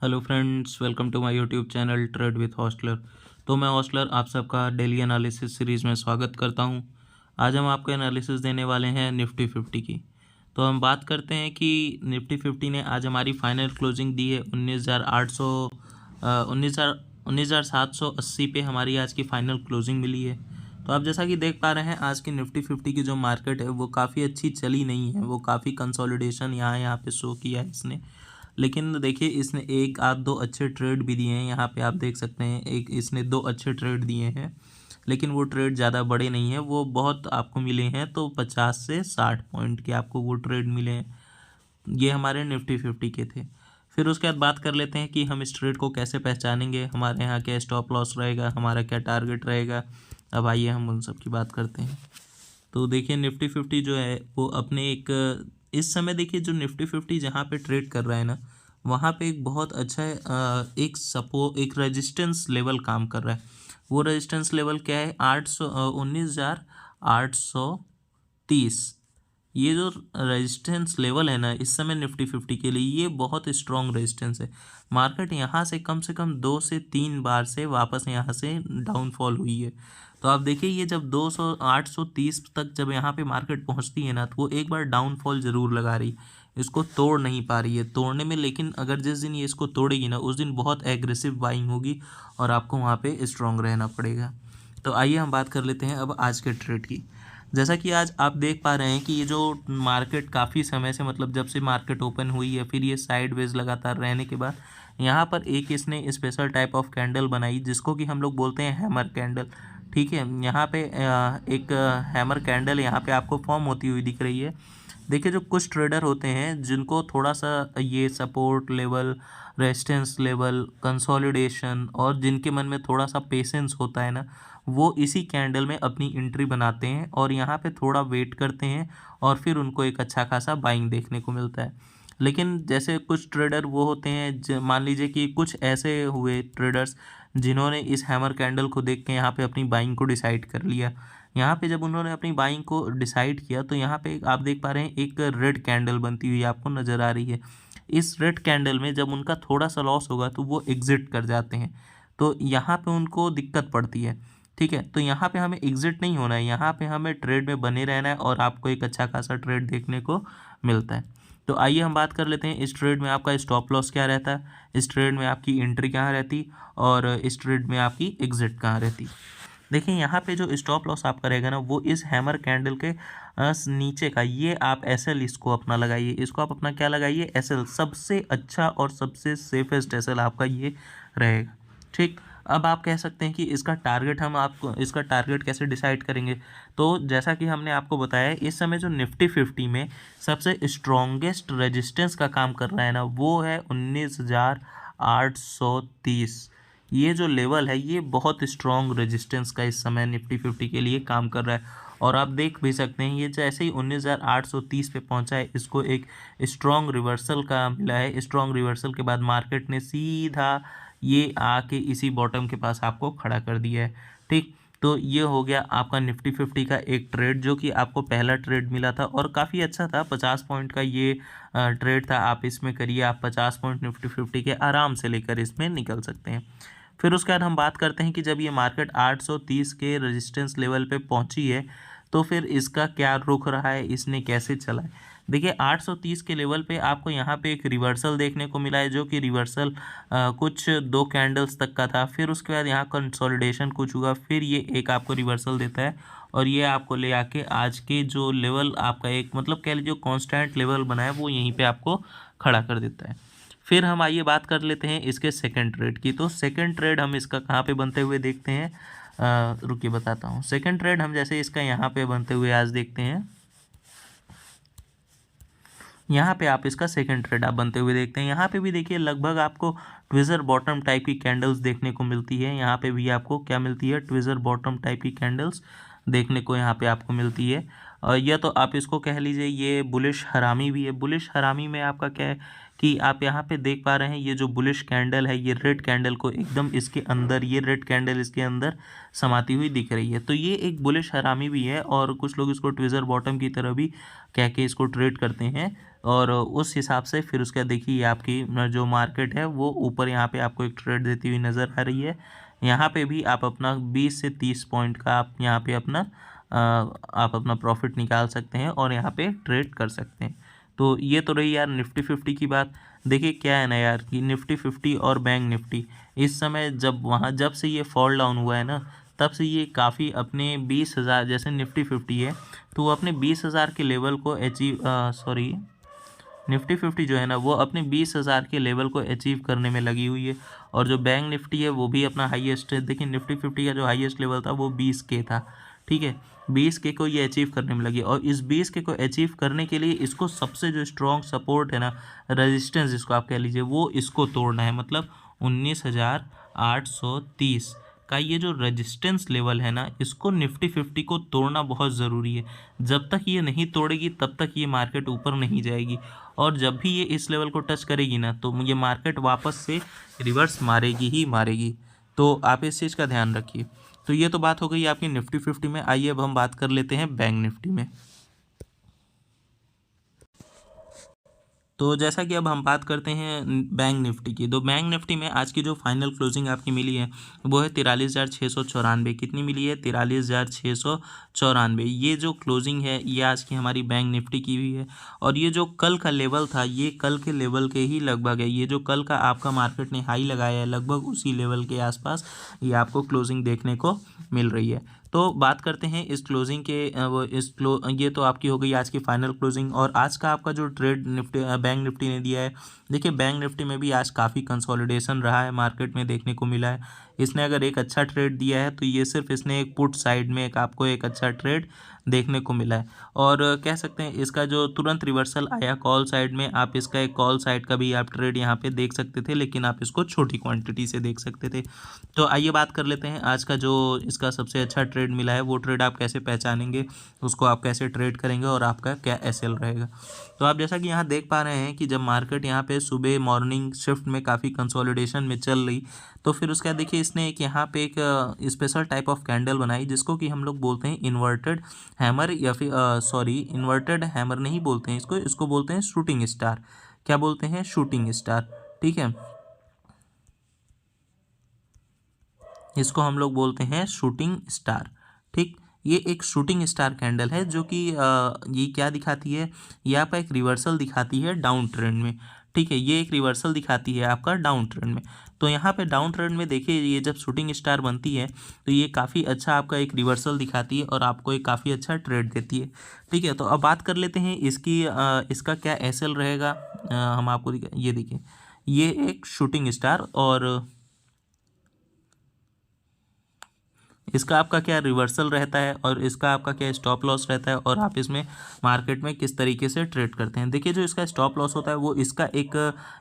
Hello friends, welcome to my YouTube channel trade with hostler. तो मैं hosteller आप सबका डेली एनालिसिस सीरीज़ में स्वागत करता हूं। आज हम आपको एनालिसिस देने वाले हैं निफ्टी 50 की। तो हम बात करते हैं कि निफ्टी 50 ने आज हमारी फाइनल क्लोजिंग दी है 19,780 पे हमारी आज की फ़ाइनल क्लोजिंग मिली है। तो आप जैसा कि देख पा रहे हैं, आज की निफ्टी 50 की जो मार्केट है वो काफ़ी अच्छी चली नहीं है। वो काफ़ी कंसोलिडेशन यहाँ पे शो किया है इसने। लेकिन देखिए, इसने एक आध दो अच्छे ट्रेड भी दिए हैं। यहाँ पे आप देख सकते हैं, एक इसने दो अच्छे ट्रेड दिए हैं, लेकिन वो ट्रेड ज़्यादा बड़े नहीं हैं। वो बहुत आपको मिले हैं, तो 50 से 60 पॉइंट के आपको वो ट्रेड मिले हैं। ये हमारे निफ्टी 50 के थे। फिर उसके बाद बात कर लेते हैं कि हम इस ट्रेड को कैसे पहचानेंगे, हमारे यहाँ क्या स्टॉप लॉस रहेगा, हमारा क्या टारगेट रहेगा। अब आइए हम उन सब की बात करते हैं। तो देखिए, निफ्टी 50 जो है वो अपने एक इस समय देखिए, जो निफ्टी 50 जहाँ पे ट्रेड कर रहा है ना, वहाँ पे एक बहुत अच्छा एक रेजिस्टेंस लेवल काम कर रहा है। वो रेजिस्टेंस लेवल क्या है? 19,830। ये जो रेजिस्टेंस लेवल है ना, इस समय निफ्टी 50 के लिए ये बहुत स्ट्रॉन्ग रेजिस्टेंस है। मार्केट यहाँ से कम 2 से 3 बार से वापस यहाँ से डाउनफॉल हुई है। तो आप देखिए, ये जब 830 तक जब यहाँ पे मार्केट पहुँचती है ना, तो वो एक बार डाउनफॉल ज़रूर लगा रही है। इसको तोड़ नहीं पा रही है तोड़ने में, लेकिन अगर जिस दिन ये इसको तोड़ेगी ना, उस दिन बहुत एग्रेसिव बाइंग होगी और आपको वहाँ पे स्ट्रॉन्ग रहना पड़ेगा। तो आइए हम बात कर लेते हैं अब आज के ट्रेड की। जैसा कि आज आप देख पा रहे हैं कि ये जो मार्केट काफ़ी समय से, मतलब जब से मार्केट ओपन हुई है, फिर ये साइडवेज लगातार रहने के बाद यहाँ पर एक इसने स्पेशल टाइप ऑफ कैंडल बनाई, जिसको कि हम लोग बोलते हैं हैमर कैंडल। ठीक है, यहाँ पे एक हैमर कैंडल यहाँ पे आपको फॉर्म होती हुई दिख रही है। देखिए, जो कुछ ट्रेडर होते हैं जिनको थोड़ा सा ये support level, resistance level, consolidation और जिनके मन में थोड़ा सा पेशेंस होता है ना, वो इसी कैंडल में अपनी एंट्री बनाते हैं और यहाँ पे थोड़ा वेट करते हैं और फिर उनको एक अच्छा खासा बाइंग देखने को मिलता है। लेकिन जैसे कुछ ट्रेडर वो होते हैं, मान लीजिए कि कुछ ऐसे हुए ट्रेडर्स जिन्होंने इस हैमर कैंडल को देख के यहाँ पे अपनी बाइंग को डिसाइड कर लिया। यहाँ पे जब उन्होंने अपनी बाइंग को डिसाइड किया, तो यहाँ पे आप देख पा रहे हैं एक रेड कैंडल बनती हुई आपको नज़र आ रही है। इस रेड कैंडल में जब उनका थोड़ा सा लॉस होगा तो वो एग्जिट कर जाते हैं। तो यहाँ पे उनको दिक्कत पड़ती है। ठीक है, तो यहाँ पे हमें एग्जिट नहीं होना है, यहाँ पे हमें ट्रेड में बने रहना है और आपको एक अच्छा खासा ट्रेड देखने को मिलता है। तो आइए हम बात कर लेते हैं, इस ट्रेड में आपका स्टॉप लॉस क्या रहता है, इस ट्रेड में आपकी एंट्री कहाँ रहती और इस ट्रेड में आपकी एग्जिट कहाँ रहती। देखिए, यहाँ पे जो स्टॉप लॉस आपका रहेगा ना, वो इस हैमर कैंडल के नीचे का, ये आप एसएल इसको अपना लगाइए, इसको आप अपना क्या लगाइए, एसएल। सबसे अच्छा और सबसे सेफेस्ट एसएल आपका ये रहेगा। ठीक, अब आप कह सकते हैं कि इसका टारगेट, हम आपको इसका टारगेट कैसे डिसाइड करेंगे। तो जैसा कि हमने आपको बताया, इस समय जो निफ्टी 50 में सबसे स्ट्रॉन्गेस्ट रेजिस्टेंस का काम कर रहा है ना, वो है 19,830। ये जो लेवल है, ये बहुत स्ट्रॉन्ग रेजिस्टेंस का इस समय निफ्टी 50 के लिए काम कर रहा है। और आप देख भी सकते हैं, ये जैसे ही 19,830 पे पहुंचा है, इसको एक स्ट्रॉन्ग रिवर्सल का मिला है। स्ट्रॉन्ग रिवर्सल के बाद मार्केट ने सीधा ये आके इसी बॉटम के पास आपको खड़ा कर दिया है। ठीक, तो ये हो गया आपका निफ्टी 50 का एक ट्रेड, जो कि आपको पहला ट्रेड मिला था और काफ़ी अच्छा था। 50 पॉइंट का ये ट्रेड था। आप इसमें करिए, आप 50 पॉइंट निफ्टी 50 के आराम से लेकर इसमें निकल सकते हैं। फिर उसके बाद हम बात करते हैं कि जब ये मार्केट 830 के रेजिस्टेंस लेवल पे पहुंची है, तो फिर इसका क्या रुख रहा है, इसने कैसे चला है। देखिए, 830 के लेवल पे आपको यहाँ पे एक रिवर्सल देखने को मिला है, जो कि रिवर्सल कुछ 2 कैंडल्स तक का था। फिर उसके बाद यहाँ कंसोलिडेशन कुछ हुआ, फिर ये एक आपको रिवर्सल देता है और ये आपको ले आके आज के जो लेवल आपका, एक मतलब कह लीजिए कांस्टेंट लेवल बना है, वो यहीं पे आपको खड़ा कर देता है। फिर हम आइए बात कर लेते हैं इसके सेकंड ट्रेड की। तो सेकंड ट्रेड हम इसका कहाँ पे बनते हुए देखते हैं, रुकिए बताता हूँ। सेकंड ट्रेड हम जैसे इसका यहाँ पे बनते हुए आज देखते हैं। यहाँ पे आप इसका सेकंड ट्रेड आप बनते हुए देखते हैं। यहाँ पे भी देखिए, लगभग आपको ट्विज़र बॉटम टाइप की कैंडल्स देखने को मिलती है। यहाँ पे भी आपको क्या मिलती है, ट्विज़र बॉटम टाइप की कैंडल्स देखने को यहाँ पे आपको मिलती है। या तो आप इसको कह लीजिए ये बुलिश हरामी भी है। बुलिश हरामी में आपका क्या है कि आप यहाँ पे देख पा रहे हैं, ये जो बुलिश कैंडल है, ये रेड कैंडल को एकदम इसके अंदर, ये रेड कैंडल इसके अंदर समाती हुई दिख रही है। तो ये एक बुलिश हरामी भी है और कुछ लोग इसको ट्विज़र बॉटम की तरह भी कह के इसको ट्रेड करते हैं। और उस हिसाब से फिर उसके बाद देखिए आपकी जो मार्केट है वो ऊपर यहाँ पे आपको एक ट्रेड देती हुई नज़र आ रही है। यहाँ पे भी आप अपना 20 से 30 पॉइंट का आप यहाँ पे आप अपना प्रॉफिट निकाल सकते हैं और यहाँ पे ट्रेड कर सकते हैं। तो ये तो रही यार निफ्टी 50 की बात। देखिए क्या है ना यार कि निफ्टी 50 और बैंक निफ्टी इस समय जब से ये फॉल डाउन हुआ है ना, तब से ये काफ़ी अपने 20,000, जैसे निफ्टी 50 है तो वो अपने 20,000 के लेवल को निफ्टी 50 जो है ना वो अपने 20,000 के लेवल को अचीव करने में लगी हुई है। और जो बैंक निफ्टी है वो भी अपना हाईएस्ट है। देखिए निफ्टी 50 का जो हाईएस्ट लेवल था वो 20K था, ठीक है। 20K को ये अचीव करने में लगी और इस 20K को अचीव करने के लिए इसको सबसे जो स्ट्रॉन्ग सपोर्ट है ना, रेजिस्टेंस जिसको आप कह लीजिए, वो इसको तोड़ना है। मतलब 19,830 का ये जो रेजिस्टेंस लेवल है ना, इसको निफ्टी 50 को तोड़ना बहुत ज़रूरी है। जब तक ये नहीं तोड़ेगी तब तक ये मार्केट ऊपर नहीं जाएगी, और जब भी ये इस लेवल को टच करेगी ना तो ये मार्केट वापस से रिवर्स मारेगी ही मारेगी। तो आप इस चीज़ का ध्यान रखिए। तो ये तो बात हो गई आपकी निफ्टी 50 में। आइए अब हम बात कर लेते हैं बैंक निफ्टी में। तो जैसा कि अब हम बात करते हैं बैंक निफ्टी की, तो बैंक निफ्टी में आज की जो फाइनल क्लोजिंग आपकी मिली है वो है 43,694। कितनी मिली है? 43,694। ये जो क्लोजिंग है ये आज की हमारी बैंक निफ्टी की हुई है। और ये जो कल का लेवल था ये कल के लेवल के ही लगभग है। ये जो कल का आपका मार्केट ने हाई लगाया है लगभग उसी लेवल के आसपास ये आपको क्लोजिंग देखने को मिल रही है। तो बात करते हैं इस क्लोजिंग के ये तो आपकी हो गई आज की फाइनल क्लोजिंग। और आज का आपका जो ट्रेड बैंक निफ्टी ने दिया है, देखिए बैंक निफ्टी में भी आज काफ़ी कंसोलिडेशन रहा है, मार्केट में देखने को मिला है। इसने अगर एक अच्छा ट्रेड दिया है तो ये सिर्फ इसने एक पुट साइड में आपको एक अच्छा ट्रेड देखने को मिला है। और कह सकते हैं इसका जो तुरंत रिवर्सल आया कॉल साइड में, आप इसका एक कॉल साइड का भी आप ट्रेड यहाँ पे देख सकते थे, लेकिन आप इसको छोटी क्वांटिटी से देख सकते थे। तो आइए बात कर लेते हैं आज का जो इसका सबसे अच्छा ट्रेड मिला है, वो ट्रेड आप कैसे पहचानेंगे, उसको आप कैसे ट्रेड करेंगे और आपका क्या एसएल रहेगा। तो आप जैसा कि यहाँ देख पा रहे हैं कि जब मार्केट यहाँ पे सुबह मॉर्निंग शिफ्ट में काफ़ी कंसोलिडेशन में चल रही, तो फिर उसके बाद देखिए इसने एक यहाँ पे एक स्पेशल टाइप ऑफ कैंडल बनाई जिसको कि हम लोग बोलते हैं इन्वर्टेड हैमर, या फिर इन्वर्टेड हैमर नहीं बोलते हैं इसको बोलते हैं शूटिंग स्टार। क्या बोलते हैं? शूटिंग स्टार, ठीक है। इसको हम लोग बोलते हैं शूटिंग स्टार, ठीक। ये एक शूटिंग स्टार कैंडल है जो कि ये क्या दिखाती है, ये आपका एक रिवर्सल दिखाती है डाउन ट्रेंड में, ठीक है। ये एक रिवर्सल दिखाती है आपका डाउन ट्रेंड में। तो यहाँ पे डाउन ट्रेंड में देखिए ये जब शूटिंग स्टार बनती है तो ये काफ़ी अच्छा आपका एक रिवर्सल दिखाती है और आपको एक काफ़ी अच्छा ट्रेड देती है, ठीक है। तो अब बात कर लेते हैं इसका क्या एसएल रहेगा। हम आपको ये देखिए ये एक शूटिंग स्टार, और इसका आपका क्या रिवर्सल रहता है और इसका आपका क्या स्टॉप लॉस रहता है, और आप इसमें मार्केट में किस तरीके से ट्रेड करते हैं। देखिए जो इसका स्टॉप लॉस होता है वो इसका एक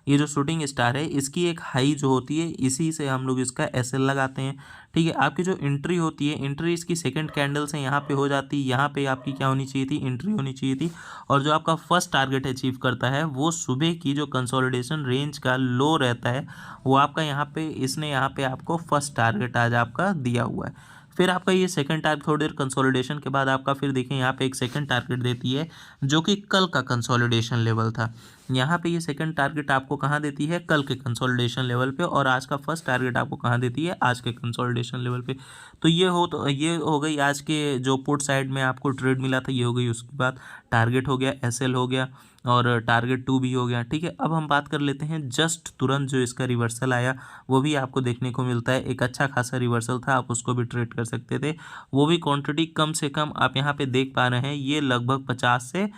ये जो शूटिंग स्टार है इसकी एक हाई जो होती है इसी से हम लोग इसका एसएल लगाते हैं, ठीक है। आपकी जो एंट्री होती है, एंट्री इसकी सेकंड कैंडल से यहाँ पे हो जाती है, यहाँ पे आपकी क्या होनी चाहिए थी, एंट्री होनी चाहिए थी। और जो आपका फर्स्ट टारगेट अचीव करता है वो सुबह की जो कंसोलिडेशन रेंज का लो रहता है, वो आपका यहाँ पे इसने यहाँ पे आपको फर्स्ट टारगेट आज आपका दिया हुआ है। फिर आपका ये सेकंड टारगेट थोड़ी देर कंसोलिडेशन के बाद आपका फिर देखें यहाँ पे एक सेकंड टारगेट देती है जो कि कल का कंसोलिडेशन लेवल था। यहाँ पे ये सेकंड टारगेट आपको कहाँ देती है? कल के कंसोलिडेशन लेवल पे। और आज का फर्स्ट टारगेट आपको कहाँ देती है? आज के कंसोलिडेशन लेवल पे। तो ये हो गई आज के जो पुट साइड में आपको ट्रेड मिला था, ये हो गई। उसके बाद टारगेट हो गया, एसएल हो गया और टारगेट 2 भी हो गया, ठीक है। अब हम बात कर लेते हैं जस्ट तुरंत जो इसका रिवर्सल आया वो भी आपको देखने को मिलता है। एक अच्छा खासा रिवर्सल था, आप उसको भी ट्रेड कर सकते थे। वो भी क्वांटिटी कम से कम आप यहाँ पे देख पा रहे हैं, ये लगभग 50 से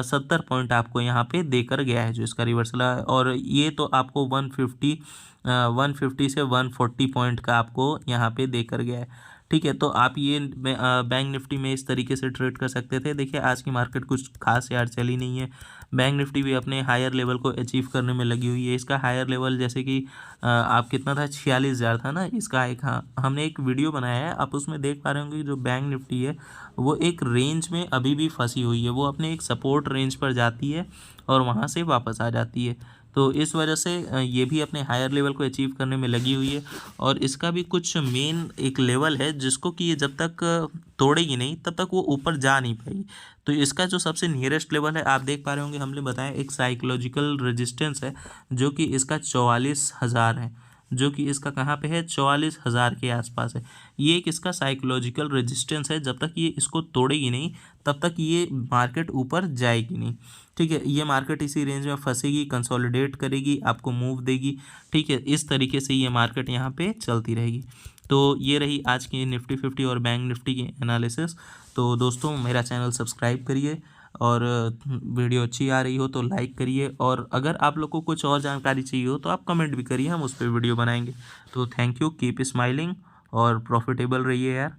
70 पॉइंट आपको यहाँ पे देकर गया है जो इसका रिवर्सल है। और ये तो आपको 150 से 140 पॉइंट का आपको यहाँ पे देकर गया है, ठीक है। तो आप ये बैंक निफ्टी में इस तरीके से ट्रेड कर सकते थे। देखिए आज की मार्केट कुछ खास यार चली नहीं है, बैंक निफ्टी भी अपने हायर लेवल को अचीव करने में लगी हुई है। इसका हायर लेवल जैसे कि आप कितना था, 46,000 था ना इसका एक। हाँ, हमने एक वीडियो बनाया है, आप उसमें देख पा रहे होंगे कि जो बैंक निफ्टी है वो एक रेंज में अभी भी फंसी हुई है। वो अपने एक सपोर्ट रेंज पर जाती है और वहाँ से वापस आ जाती है। तो इस वजह से ये भी अपने हायर लेवल को अचीव करने में लगी हुई है। और इसका भी कुछ मेन एक लेवल है जिसको कि ये जब तक तोड़ेगी नहीं तब तक वो ऊपर जा नहीं पाएगी। तो इसका जो सबसे नियरेस्ट लेवल है आप देख पा रहे होंगे, हमने बताया एक साइकोलॉजिकल रेजिस्टेंस है जो कि इसका 44,000 है, जो कि इसका कहाँ पे है 44,000 के आसपास है। ये एक इसका साइकोलॉजिकल रेजिस्टेंस है, जब तक ये इसको तोड़ेगी नहीं तब तक ये मार्केट ऊपर जाएगी नहीं। ठीक है, ये मार्केट इसी रेंज में फंसेगी, कंसोलिडेट करेगी, आपको मूव देगी। ठीक है, इस तरीके से ये मार्केट यहाँ पे चलती रहेगी। तो ये रही आज की निफ्टी 50 और बैंक निफ्टी की एनालिसिस। तो दोस्तों मेरा चैनल सब्सक्राइब करिए, और वीडियो अच्छी आ रही हो तो लाइक करिए, और अगर आप लोग को कुछ और जानकारी चाहिए हो तो आप कमेंट भी करिए, हम उस पर वीडियो बनाएंगे। तो थैंक यू, कीप स्माइलिंग और प्रॉफिटेबल रहिए यार।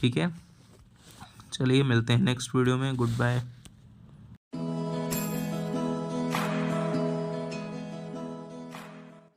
ठीक है, चलिए मिलते हैं नेक्स्ट वीडियो में। Good bye.